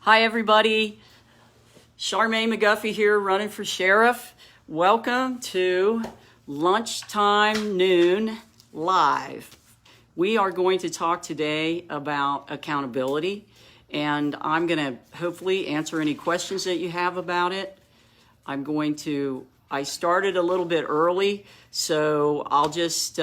Hi, everybody. Charmaine McGuffey here, running for sheriff. Welcome to Lunchtime Noon Live. We are going to talk today about accountability, and I'm going to hopefully answer any questions that you have about it. I started a little bit early, so I'll just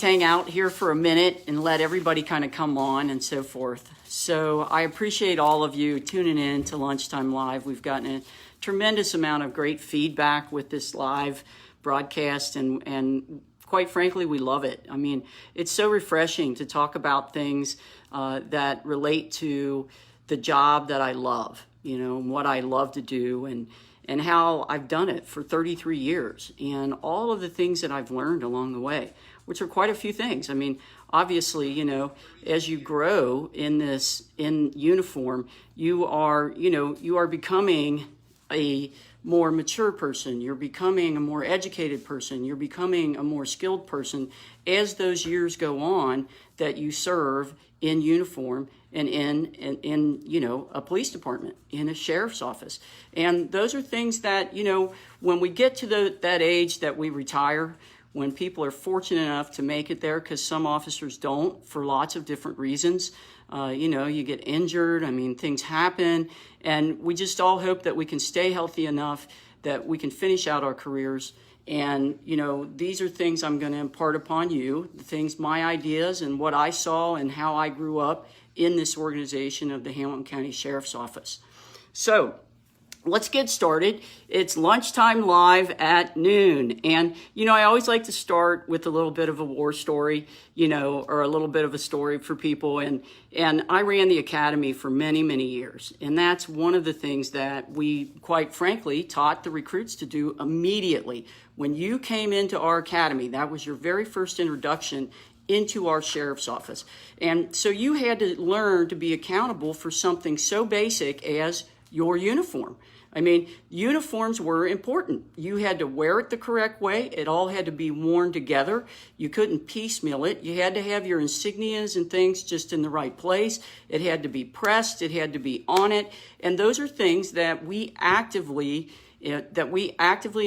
hang out here for a minute and let everybody kind of come on and so forth. So I appreciate all of you tuning in to Lunchtime Live. We've gotten a tremendous amount of great feedback with this live broadcast, and quite frankly, we love it. I mean, it's so refreshing to talk about things that relate to the job that I love, and what I love to do, and how I've done it for 33 years, and all of the things that I've learned along the way, which are quite a few things. I mean, obviously, as you grow in uniform, you are becoming a more mature person. You're becoming a more educated person. You're becoming a more skilled person as those years go on that you serve in uniform and in a police department, in a sheriff's office. And those are things that, when we get to that age that we retire, when people are fortunate enough to make it there, because some officers don't for lots of different reasons. You get injured, things happen, and we just all hope that we can stay healthy enough that we can finish out our careers. And, these are things I'm going to impart upon you, the things, my ideas, and what I saw and how I grew up in this organization of the Hamilton County Sheriff's Office. So let's get started. It's Lunchtime Live at noon. And, I always like to start with a little bit of a war story, or a little bit of a story for people. And I ran the academy for many, many years. And that's one of the things that we, quite frankly, taught the recruits to do immediately. When you came into our academy, that was your very first introduction into our sheriff's office. And so you had to learn to be accountable for something so basic as your uniform. Uniforms were important. You had to wear it the correct way. It all had to be worn together. You couldn't piecemeal it. You had to have your insignias and things just in the right place. It had to be pressed. It had to be on it. And those are things that we actively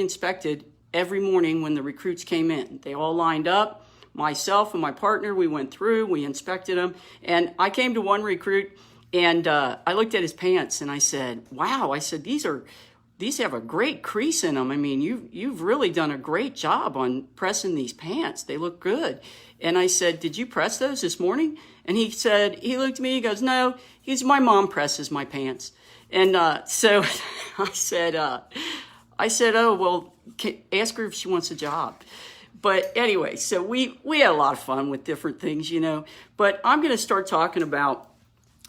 inspected every morning when the recruits came in. They all lined up. Myself and my partner, we went through, we inspected them. And I came to one recruit, and I looked at his pants and I said, wow, these have a great crease in them. You've really done a great job on pressing these pants. They look good. And I said, did you press those this morning? And he looked at me, he goes, no, my mom presses my pants. And so I said, oh, well, ask her if she wants a job. But anyway, so we had a lot of fun with different things, but I'm going to start talking about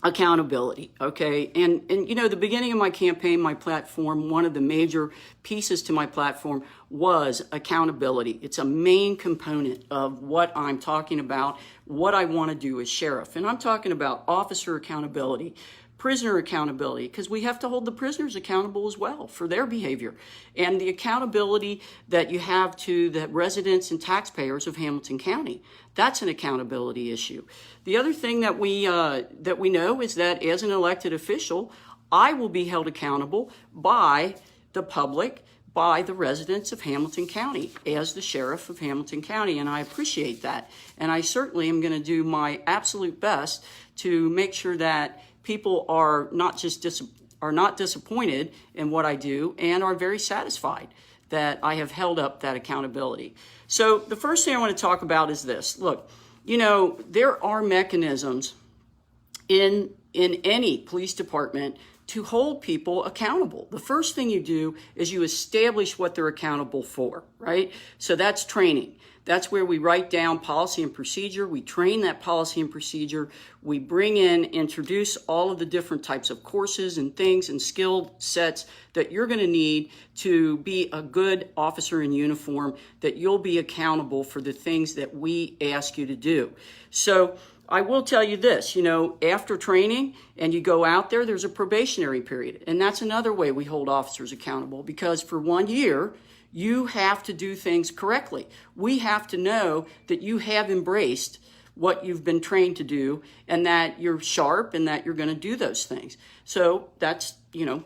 accountability, okay? And the beginning of my campaign, my platform, one of the major pieces to my platform was accountability. It's a main component of what I'm talking about, what I want to do as sheriff. And I'm talking about officer accountability, prisoner accountability, because we have to hold the prisoners accountable as well for their behavior, and the accountability that you have to the residents and taxpayers of Hamilton County. That's an accountability issue. The other thing that we know is that as an elected official, I will be held accountable by the public, by the residents of Hamilton County as the sheriff of Hamilton County, and I appreciate that. And I certainly am going to do my absolute best to make sure that people are not disappointed in what I do and are very satisfied that I have held up that accountability. So the first thing I want to talk about is this. Look, there are mechanisms in any police department to hold people accountable. The first thing you do is you establish what they're accountable for, right? So that's training. That's where we write down policy and procedure. We train that policy and procedure. We introduce all of the different types of courses and things and skill sets that you're going to need to be a good officer in uniform, that you'll be accountable for the things that we ask you to do. So I will tell you this, after training and you go out there, there's a probationary period. And that's another way we hold officers accountable, because for 1 year, you have to do things correctly. We have to know that you have embraced what you've been trained to do, and that you're sharp and that you're going to do those things. So that's,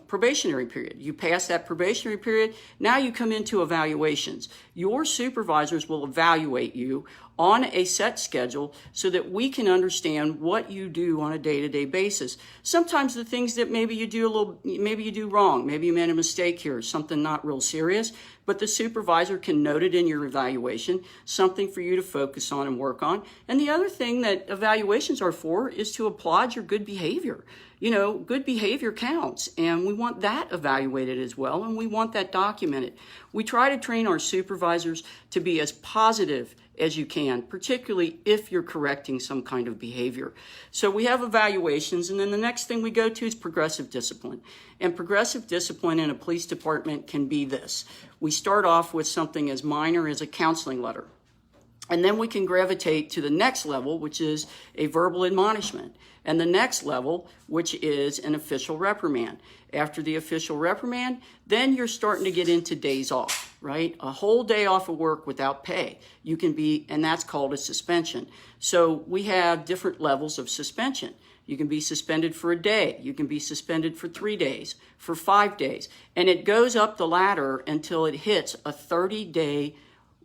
probationary period. You pass that probationary period, now you come into evaluations. Your supervisors will evaluate you on a set schedule so that we can understand what you do on a day-to-day basis. Sometimes the things that maybe you do wrong, maybe you made a mistake here, something not real serious, but the supervisor can note it in your evaluation, something for you to focus on and work on. And the other thing that evaluations are for is to applaud your good behavior. Good behavior counts, and we want that evaluated as well, and we want that documented. We try to train our supervisors to be as positive as you can, particularly if you're correcting some kind of behavior. So we have evaluations, and then the next thing we go to is progressive discipline. And progressive discipline in a police department can be this. We start off with something as minor as a counseling letter. And then we can gravitate to the next level, which is a verbal admonishment. And the next level, which is an official reprimand. After the official reprimand, then you're starting to get into days off, right? A whole day off of work without pay. And that's called a suspension. So we have different levels of suspension. You can be suspended for a day. You can be suspended for 3 days, for 5 days. And it goes up the ladder until it hits a 30-day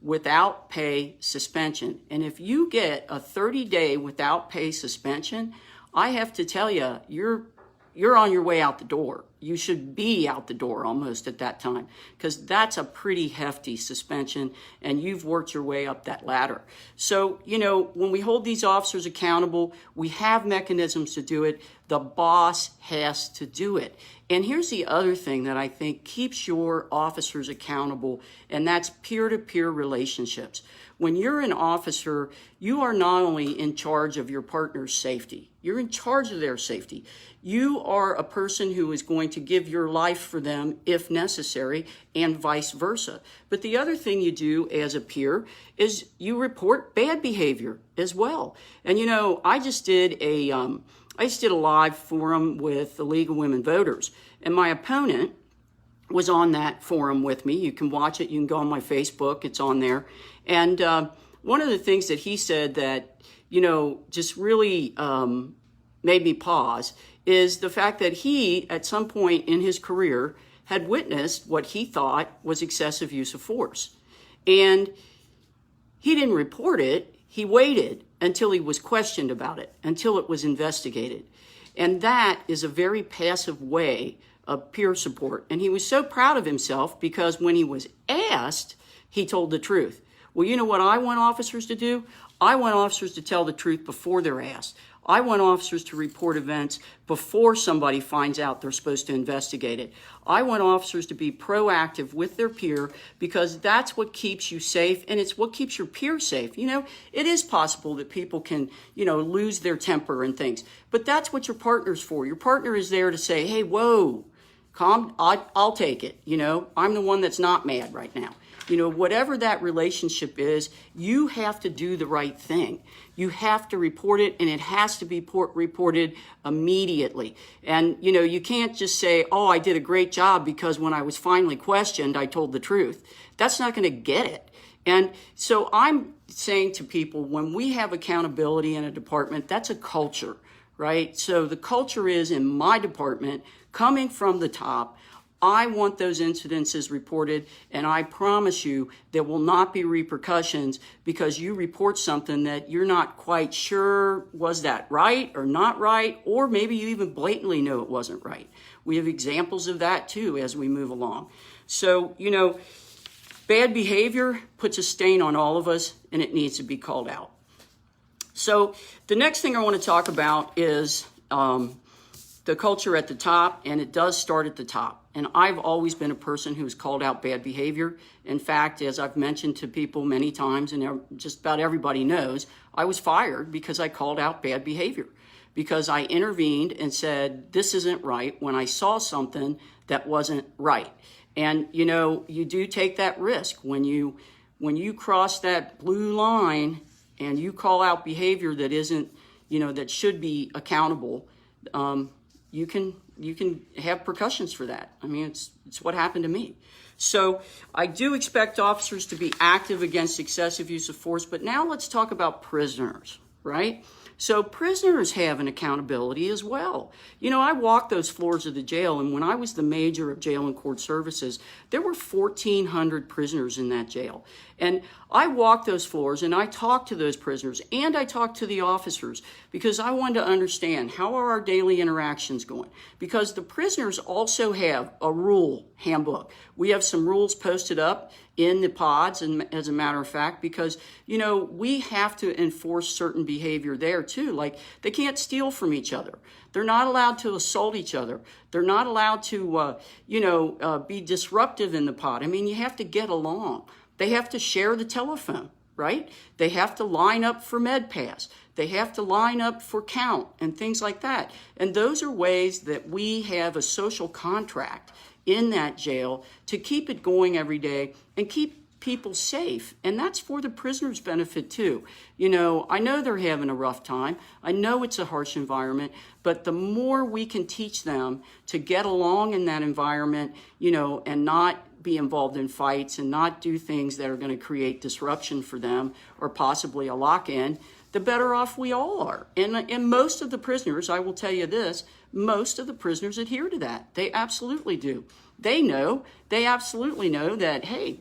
without pay suspension. And if you get a 30-day without pay suspension, I have to tell you, you're on your way out the door. You should be out the door almost at that time, because that's a pretty hefty suspension and you've worked your way up that ladder. So, when we hold these officers accountable, we have mechanisms to do it. The boss has to do it. And here's the other thing that I think keeps your officers accountable, and that's peer-to-peer relationships. When you're an officer, you are not only in charge of your partner's safety, you're in charge of their safety. You are a person who is going to give your life for them if necessary, and vice versa. But the other thing you do as a peer is you report bad behavior as well. And I just did a live forum with the League of Women Voters, and my opponent was on that forum with me. You can watch it. You can go on my Facebook. It's on there. And one of the things that he said that, just really made me pause is the fact that he, at some point in his career, had witnessed what he thought was excessive use of force. And he didn't report it. He waited until he was questioned about it, until it was investigated. And that is a very passive way of peer support. And he was so proud of himself because when he was asked, he told the truth. Well, you know what I want officers to do? I want officers to tell the truth before they're asked. I want officers to report events before somebody finds out they're supposed to investigate it. I want officers to be proactive with their peer because that's what keeps you safe, and it's what keeps your peer safe. It is possible that people can, lose their temper and things, but that's what your partner's for. Your partner is there to say, hey, whoa, calm, I'll take it. I'm the one that's not mad right now. Whatever that relationship is, you have to do the right thing. You have to report it, and it has to be reported immediately. And, you can't just say, oh, I did a great job because when I was finally questioned, I told the truth. That's not going to get it. And so I'm saying to people, when we have accountability in a department, that's a culture, right? So the culture is in my department, coming from the top, I want those incidences reported, and I promise you there will not be repercussions because you report something that you're not quite sure, was that right or not right, or maybe you even blatantly know it wasn't right. We have examples of that too as we move along. So, bad behavior puts a stain on all of us, and it needs to be called out. So the next thing I want to talk about is the culture at the top, and it does start at the top. And I've always been a person who's called out bad behavior. In fact, as I've mentioned to people many times, and just about everybody knows, I was fired because I called out bad behavior, because I intervened and said, this isn't right, when I saw something that wasn't right. And, you do take that risk when you cross that blue line and you call out behavior that isn't, that should be accountable. You can have repercussions for that. I mean, it's what happened to me. So I do expect officers to be active against excessive use of force, but now let's talk about prisoners. right? So prisoners have an accountability as well. You know, I walked those floors of the jail, and when I was the major of jail and court services, there were 1,400 prisoners in that jail. And I walked those floors and I talked to those prisoners and I talked to the officers because I wanted to understand, how are our daily interactions going? Because the prisoners also have a rule handbook. We have some rules posted up in the pods, and as a matter of fact, because, you know, we have to enforce certain behavior there too. Like, they can't steal from each other. They're not allowed to assault each other. They're not allowed to, be disruptive in the pod. I mean, you have to get along. They have to share the telephone, right? They have to line up for med pass. They have to line up for count and things like that. And those are ways that we have a social contract in that jail to keep it going every day and keep people safe. And that's for the prisoners' benefit too. You know, I know they're having a rough time. I know it's a harsh environment, but the more we can teach them to get along in that environment, you know, and not be involved in fights and not do things that are going to create disruption for them or possibly a lock-in, the better off we all are. And most of the prisoners, I will tell you this, most of the prisoners adhere to that. They absolutely do. They absolutely know that, hey,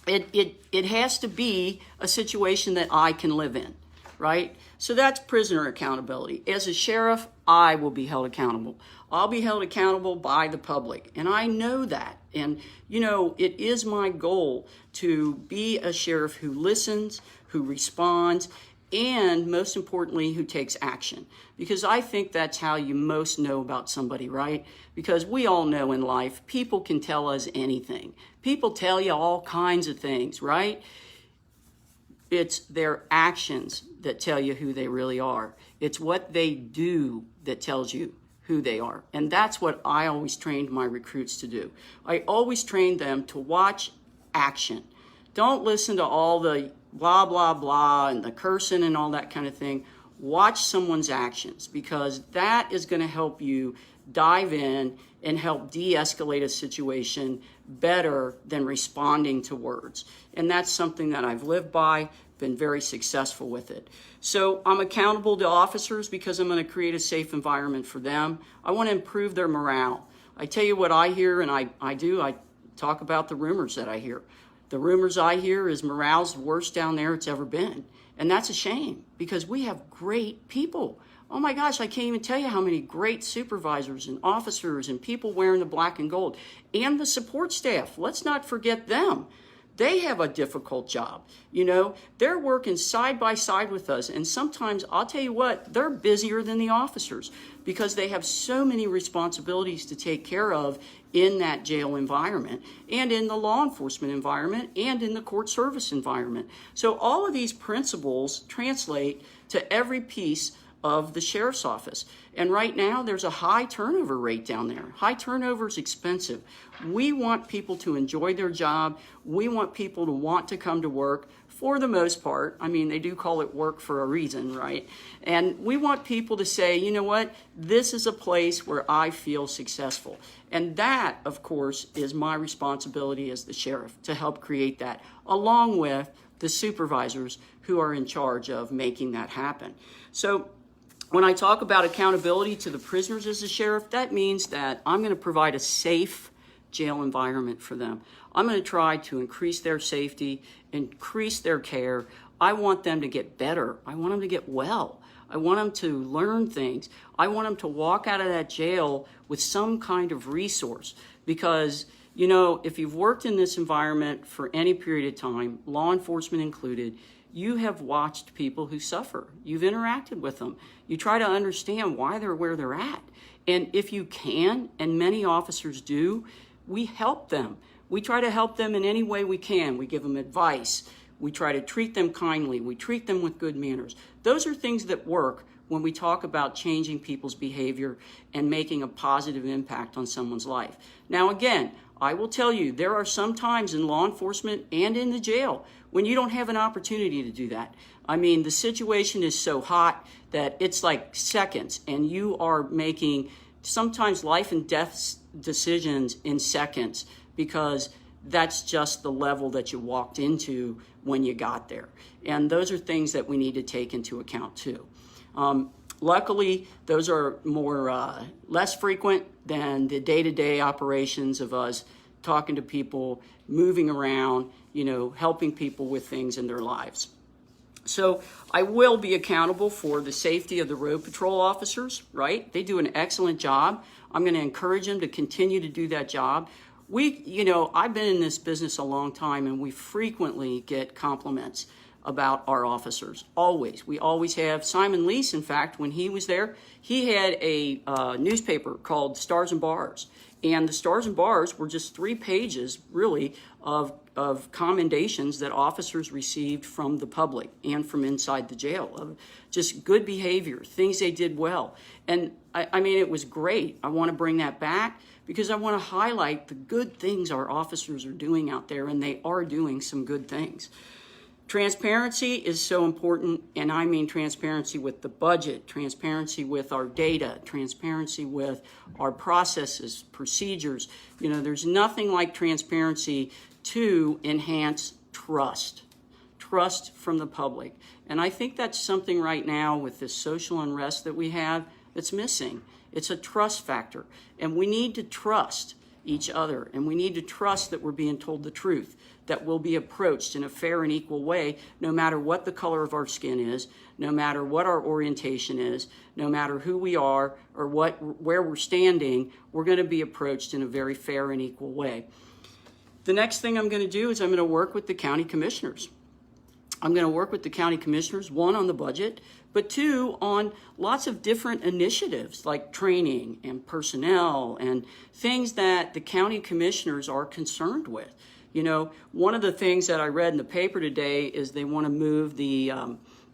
it has to be a situation that I can live in, right? So that's prisoner accountability. As a sheriff, I will be held accountable. I'll be held accountable by the public, and I know that. And, you know, it is my goal to be a sheriff who listens, who responds, and most importantly, who takes action. Because I think that's how you most know about somebody, right? Because we all know in life, people can tell us anything. People tell you all kinds of things, right? It's their actions that tell you who they really are. It's what they do that tells you who they are. And that's what I always trained my recruits to do. I always trained them to watch action. Don't listen to all the blah, blah, blah, and the cursing and all that kind of thing. Watch someone's actions, because that is going to help you dive in and help de-escalate a situation better than responding to words. And that's something that I've lived by, been very successful with it. So I'm accountable to officers because I'm going to create a safe environment for them. I want to improve their morale. I tell you what I hear, and I talk about the rumors that I hear. The rumors I hear is morale's the worst down there it's ever been. And that's a shame, because we have great people. Oh my gosh, I can't even tell you how many great supervisors and officers and people wearing the black and gold. And the support staff, let's not forget them. They have a difficult job. You know, they're working side by side with us. And sometimes, I'll tell you what, they're busier than the officers because they have so many responsibilities to take care of in that jail environment and in the law enforcement environment and in the court service environment. So all of these principles translate to every piece of the sheriff's office. And right now, there's a high turnover rate down there. High turnover is expensive. We want people to enjoy their job. We want people to want to come to work for the most part. I mean, they do call it work for a reason, right? And we want people to say, you know what, this is a place where I feel successful. And that, of course, is my responsibility as the sheriff, to help create that, along with the supervisors who are in charge of making that happen. So when I talk about accountability to the prisoners as a sheriff, that means that I'm going to provide a safe jail environment for them. I'm going to try to increase their safety, increase their care. I want them to get better. I want them to get well. I want them to learn things. I want them to walk out of that jail with some kind of resource, because, you know, if you've worked in this environment for any period of time, law enforcement included, you have watched people who suffer. You've interacted with them. You try to understand why they're where they're at. And if you can, and many officers do, we help them. We try to help them in any way we can. We give them advice. We try to treat them kindly. We treat them with good manners. Those are things that work when we talk about changing people's behavior and making a positive impact on someone's life. Now, again, I will tell you, there are some times in law enforcement and in the jail when you don't have an opportunity to do that. I mean, the situation is so hot that it's like seconds, and you are making sometimes life and death decisions in seconds because that's just the level that you walked into when you got there. And those are things that we need to take into account too. Luckily, those are less frequent than the day-to-day operations of us talking to people, moving around, helping people with things in their lives. So I will be accountable for the safety of the road patrol officers, right? They do an excellent job. I'm going to encourage them to continue to do that job. I've been in this business a long time, and we frequently get compliments about our officers. Always. We always have. Simon Lease, in fact, when he was there, he had a newspaper called Stars and Bars. And the Stars and Bars were just 3 pages, really, of commendations that officers received from the public and from inside the jail, of just good behavior, things they did well. And I mean, it was great. I want to bring that back because I want to highlight the good things our officers are doing out there, and they are doing some good things. Transparency is so important, and I mean transparency with the budget, transparency with our data, transparency with our processes, procedures. There's nothing like transparency to enhance trust from the public. And I think that's something right now with this social unrest that we have that's missing. It's a trust factor, and we need to trust each other, and we need to trust that we're being told the truth, that we'll be approached in a fair and equal way, no matter what the color of our skin is, no matter what our orientation is, no matter who we are or where we're standing, we're going to be approached in a very fair and equal way. The next thing I'm going to do is I'm going to work with the county commissioners. I'm going to work with the county commissioners, 1, on the budget, but 2, on lots of different initiatives like training and personnel and things that the county commissioners are concerned with. One of the things that I read in the paper today is they want to move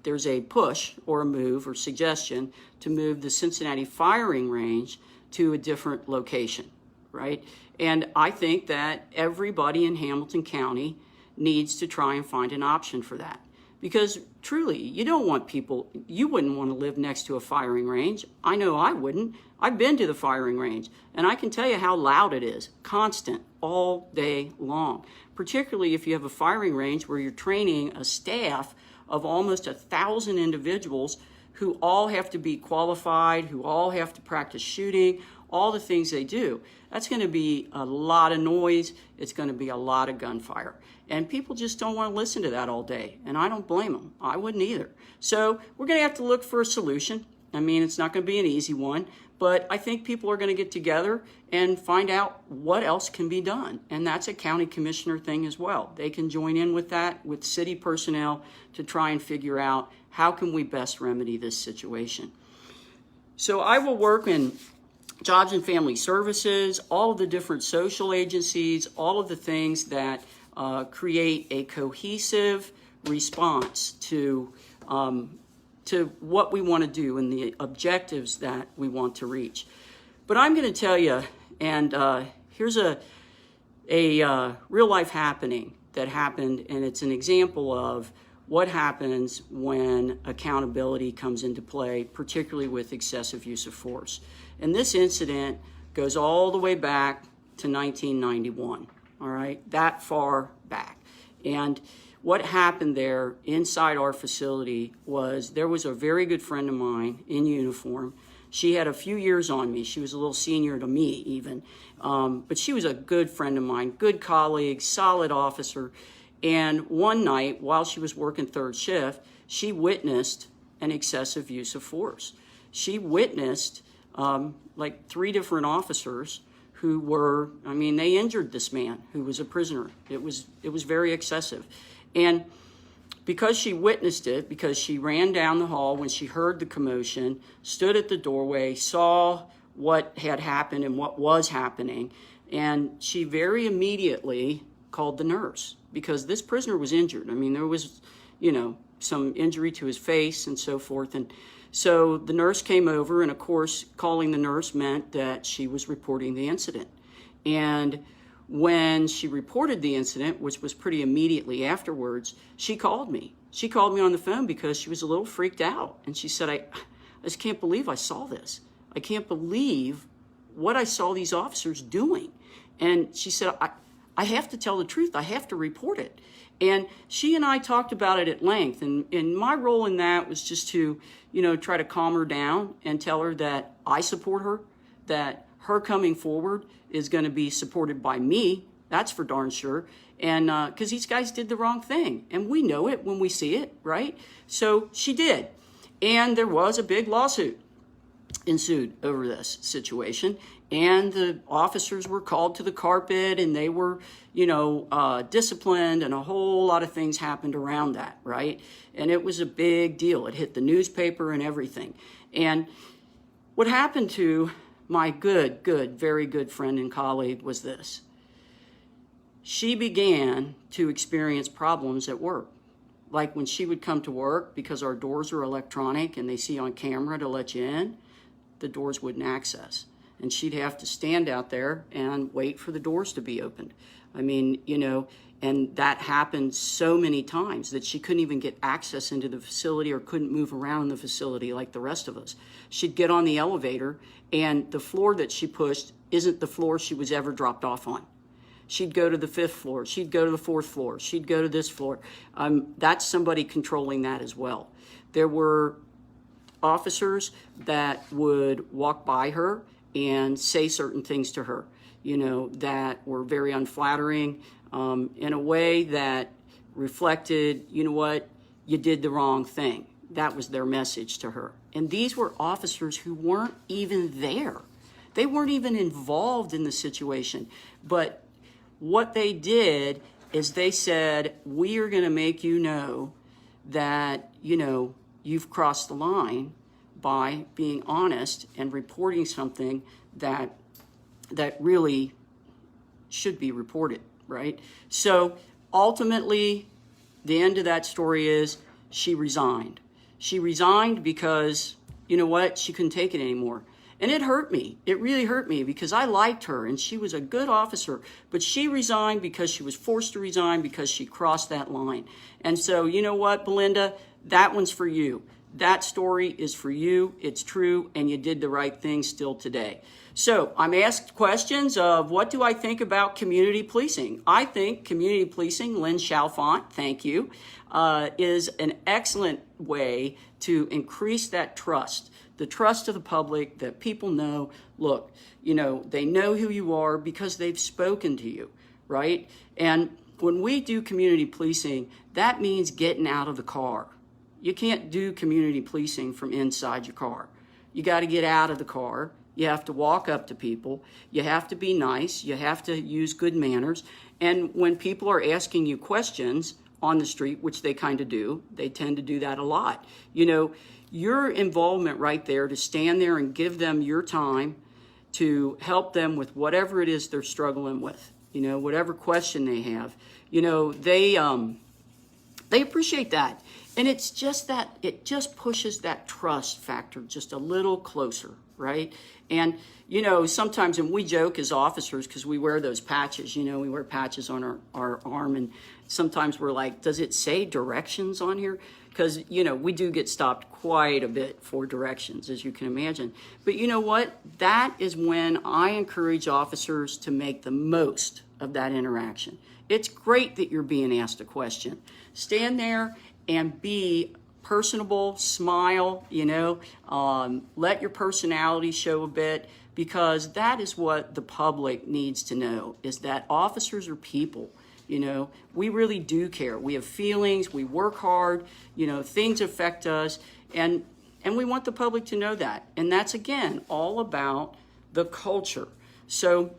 there's a push or a move or suggestion to move the Cincinnati firing range to a different location, right? And I think that everybody in Hamilton County needs to try and find an option for that. Because truly, you wouldn't want to live next to a firing range. I know I wouldn't. I've been to the firing range, and I can tell you how loud it is, constant, all day long. Particularly if you have a firing range where you're training a staff of almost 1,000 individuals who all have to be qualified, who all have to practice shooting, all the things they do. That's going to be a lot of noise. It's going to be a lot of gunfire. And people just don't want to listen to that all day. And I don't blame them. I wouldn't either. So we're going to have to look for a solution. I mean, it's not going to be an easy one, but I think people are going to get together and find out what else can be done. And that's a county commissioner thing as well. They can join in with that, with city personnel, to try and figure out how can we best remedy this situation. So I will work in Jobs and Family Services, all of the different social agencies, all of the things that create a cohesive response to what we want to do and the objectives that we want to reach. But I'm going to tell you, and here's a real life happening that happened, and it's an example of what happens when accountability comes into play, particularly with excessive use of force. And this incident goes all the way back to 1991, all right, that far back. And what happened there inside our facility was there was a very good friend of mine in uniform. She had a few years on me. She was a little senior to me even, but she was a good friend of mine, good colleague, solid officer. And one night, while she was working third shift, she witnessed an excessive use of force. She witnessed like 3 different officers who were, they injured this man who was a prisoner. It was very excessive. And because she witnessed it, because she ran down the hall when she heard the commotion, stood at the doorway, saw what had happened and what was happening, and she very immediately called the nurse because this prisoner was injured. There was, some injury to his face and so forth. And so the nurse came over, and of course, calling the nurse meant that she was reporting the incident. And when she reported the incident, which was pretty immediately afterwards, she called me. She called me on the phone because she was a little freaked out. And she said, I just can't believe I saw this. I can't believe what I saw these officers doing. And she said, I have to tell the truth. I have to report it. And she and I talked about it at length. And my role in that was just to, try to calm her down and tell her that I support her, that her coming forward is going to be supported by me. That's for darn sure. And because these guys did the wrong thing. And we know it when we see it, right? So she did. And there was a big lawsuit ensued over this situation. And the officers were called to the carpet and they were, disciplined, and a whole lot of things happened around that, right? And it was a big deal. It hit the newspaper and everything. And what happened to my very good friend and colleague was this. She began to experience problems at work. Like when she would come to work, because our doors are electronic and they see on camera to let you in, the doors wouldn't access. And she'd have to stand out there and wait for the doors to be opened. I mean, and that happened so many times that she couldn't even get access into the facility or couldn't move around the facility like the rest of us. She'd get on the elevator and the floor that she pushed isn't the floor she was ever dropped off on. She'd go to the 5th floor. She'd go to the 4th floor. She'd go to this floor. That's somebody controlling that as well. There were officers that would walk by her and say certain things to her, that were very unflattering, in a way that reflected, you did the wrong thing. That was their message to her. And these were officers who weren't even there. They weren't even involved in the situation. But what they did is they said, we are going to make you know that, you've crossed the line by being honest and reporting something that really should be reported, right? So ultimately, the end of that story is she resigned. She resigned because, she couldn't take it anymore. And it hurt me. It really hurt me because I liked her and she was a good officer. But she resigned because she was forced to resign because she crossed that line. And so, you know what, Belinda? That one's for you. That story is for you. It's true. And you did the right thing still today. So I'm asked questions of what do I think about community policing? I think community policing, Lynn Chalfant, thank you, is an excellent way to increase that trust. The trust of the public, that people know, look, they know who you are because they've spoken to you, right? And when we do community policing, that means getting out of the car. You can't do community policing from inside your car. You got to get out of the car. You have to walk up to people. You have to be nice. You have to use good manners. And when people are asking you questions on the street, which they kind of do, they tend to do that a lot. Your involvement right there to stand there and give them your time to help them with whatever it is they're struggling with, whatever question they have, they appreciate that. And it's just that it just pushes that trust factor just a little closer, right? And, sometimes, and we joke as officers because we wear those patches, we wear patches on our arm, and sometimes we're like, does it say directions on here? Because, we do get stopped quite a bit for directions, as you can imagine. But you know what? That is when I encourage officers to make the most of that interaction. It's great that you're being asked a question. Stand there and be personable, smile, let your personality show a bit, because that is what the public needs to know, is that officers are people. We really do care. We have feelings, we work hard, things affect us, and we want the public to know that. And that's, again, all about the culture. So,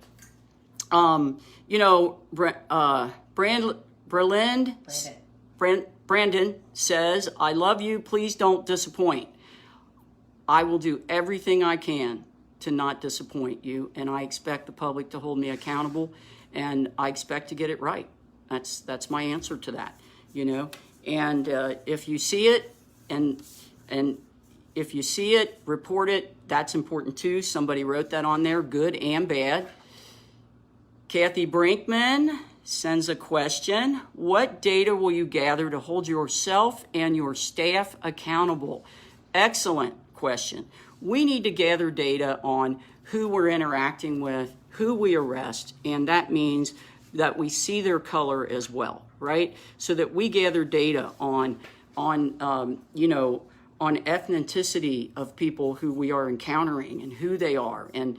Brandon says, I love you, please don't disappoint. I will do everything I can to not disappoint you, and I expect the public to hold me accountable, and I expect to get it right. That's my answer to that, And if you see it, and if you see it, report it. That's important too. Somebody wrote that on there, good and bad. Kathy Brinkman sends a question. What data will you gather to hold yourself and your staff accountable? Excellent question. We need to gather data on who we're interacting with, who we arrest, and that means that we see their color as well, right? So that we gather data on ethnicity of people who we are encountering and who they are and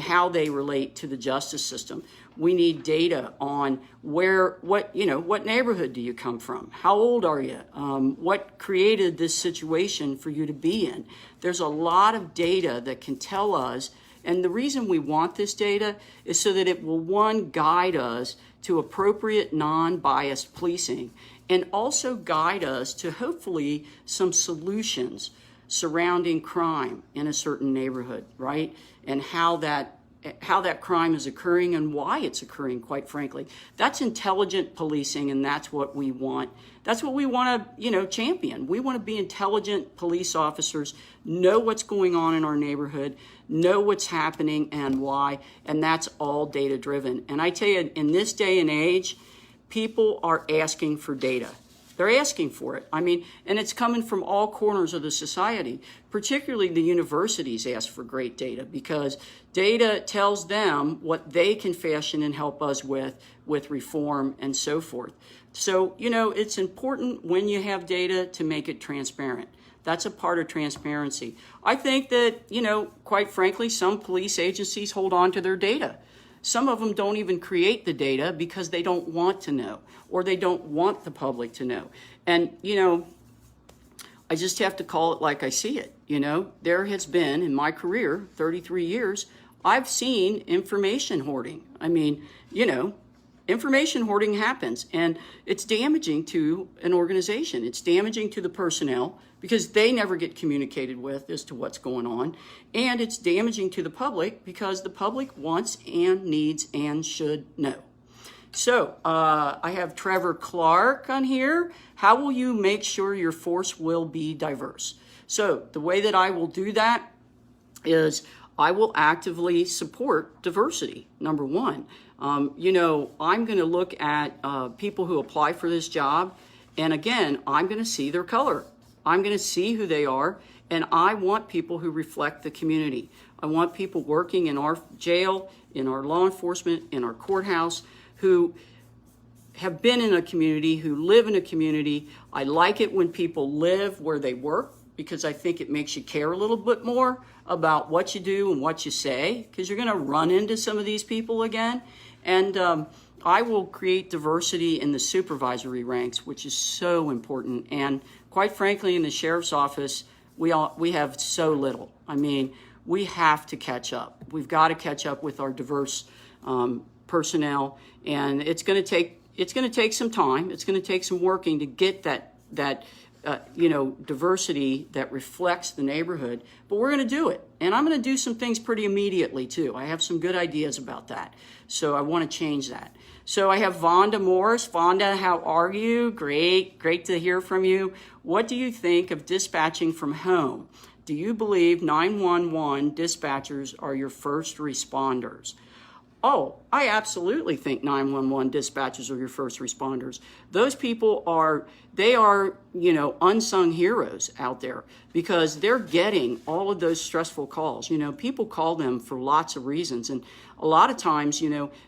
how they relate to the justice system. We need data on what neighborhood do you come from? How old are you? What created this situation for you to be in? There's a lot of data that can tell us, and the reason we want this data is so that it will, one, guide us to appropriate non-biased policing, and also guide us to hopefully some solutions surrounding crime in a certain neighborhood, right? And how that crime is occurring and why it's occurring, quite frankly. That's intelligent policing, and that's what we want. That's what we want to, champion. We want to be intelligent police officers, know what's going on in our neighborhood, know what's happening and why, and that's all data-driven. And I tell you, in this day and age, people are asking for data. They're asking for it. And it's coming from all corners of the society. Particularly the universities ask for great data because data tells them what they can fashion and help us with reform and so forth. So, it's important when you have data to make it transparent. That's a part of transparency. I think that, quite frankly, some police agencies hold on to their data. Some of them don't even create the data because they don't want to know, or they don't want the public to know. And, I just have to call it like I see it. There has been, in my career, 33 years, I've seen information hoarding. Information hoarding happens, and it's damaging to an organization. It's damaging to the personnel because they never get communicated with as to what's going on. And it's damaging to the public because the public wants and needs and should know. So I have Trevor Clark on here. How will you make sure your force will be diverse? So the way that I will do that is I will actively support diversity, number one. I'm going to look at people who apply for this job. And again, I'm going to see their color. I'm going to see who they are. And I want people who reflect the community. I want people working in our jail, in our law enforcement, in our courthouse, who have been in a community, who live in a community. I like it when people live where they work because I think it makes you care a little bit more about what you do and what you say, because you're going to run into some of these people again. And I will create diversity in the supervisory ranks, which is so important. And quite frankly, in the sheriff's office, we have so little. We have to catch up. We've got to catch up with our diverse personnel, and it's going to take some time. It's going to take some working to get that diversity that reflects the neighborhood, but we're going to do it. And I'm going to do some things pretty immediately too. I have some good ideas about that. So I want to change that. So I have Vonda Morris. Vonda, how are you? Great to hear from you. What do you think of dispatching from home? Do you believe 911 dispatchers are your first responders? Oh, I absolutely think 911 dispatchers are your first responders. Those people are unsung heroes out there because they're getting all of those stressful calls. People call them for lots of reasons. And a lot of times,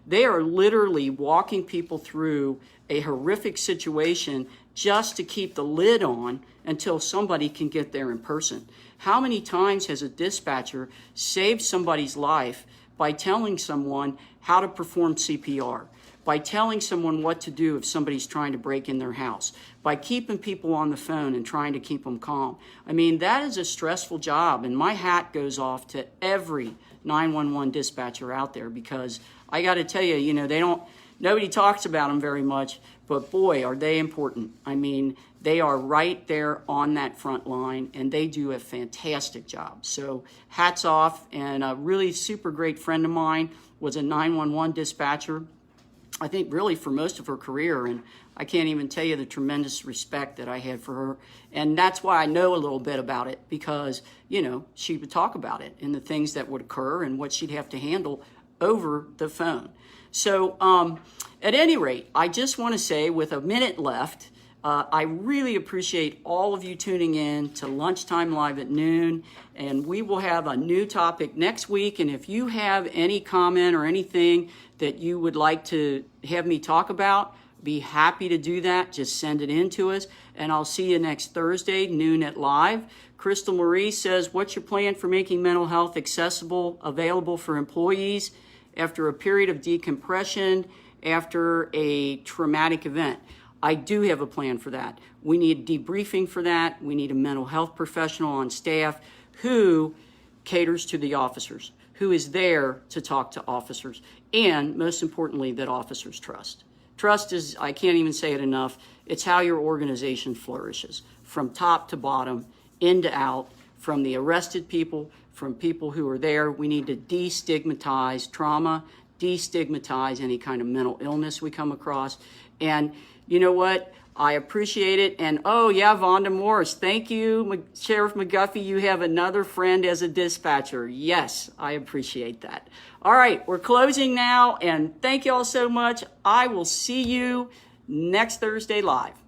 they are literally walking people through a horrific situation just to keep the lid on until somebody can get there in person. How many times has a dispatcher saved somebody's life by telling someone how to perform CPR, by telling someone what to do if somebody's trying to break in their house, by keeping people on the phone and trying to keep them calm? That is a stressful job, and my hat goes off to every 911 dispatcher out there because I got to tell you, nobody talks about them very much, but boy, are they important. They are right there on that front line, and they do a fantastic job. So hats off, and a really super great friend of mine was a 911 dispatcher, I think really for most of her career, and I can't even tell you the tremendous respect that I had for her. And that's why I know a little bit about it, because, she would talk about it and the things that would occur and what she'd have to handle over the phone. So at any rate, I just want to say, with a minute left, I really appreciate all of you tuning in to Lunchtime Live at noon, and we will have a new topic next week. And if you have any comment or anything that you would like to have me talk about, be happy to do that. Just send it in to us, and I'll see you next Thursday, noon at Live. Crystal Marie says, what's your plan for making mental health accessible, available for employees after a period of decompression, after a traumatic event? I do have a plan for that. We need debriefing for that. We need a mental health professional on staff who caters to the officers, who is there to talk to officers, and most importantly, that officers trust. Trust is, I can't even say it enough, it's how your organization flourishes, from top to bottom, in to out, from the arrested people, from people who are there. We need to destigmatize trauma, destigmatize any kind of mental illness we come across. And you know what? I appreciate it. And oh yeah, Vonda Morris, thank you, Sheriff McGuffey. You have another friend as a dispatcher. Yes, I appreciate that. All right, we're closing now, and thank you all so much. I will see you next Thursday live.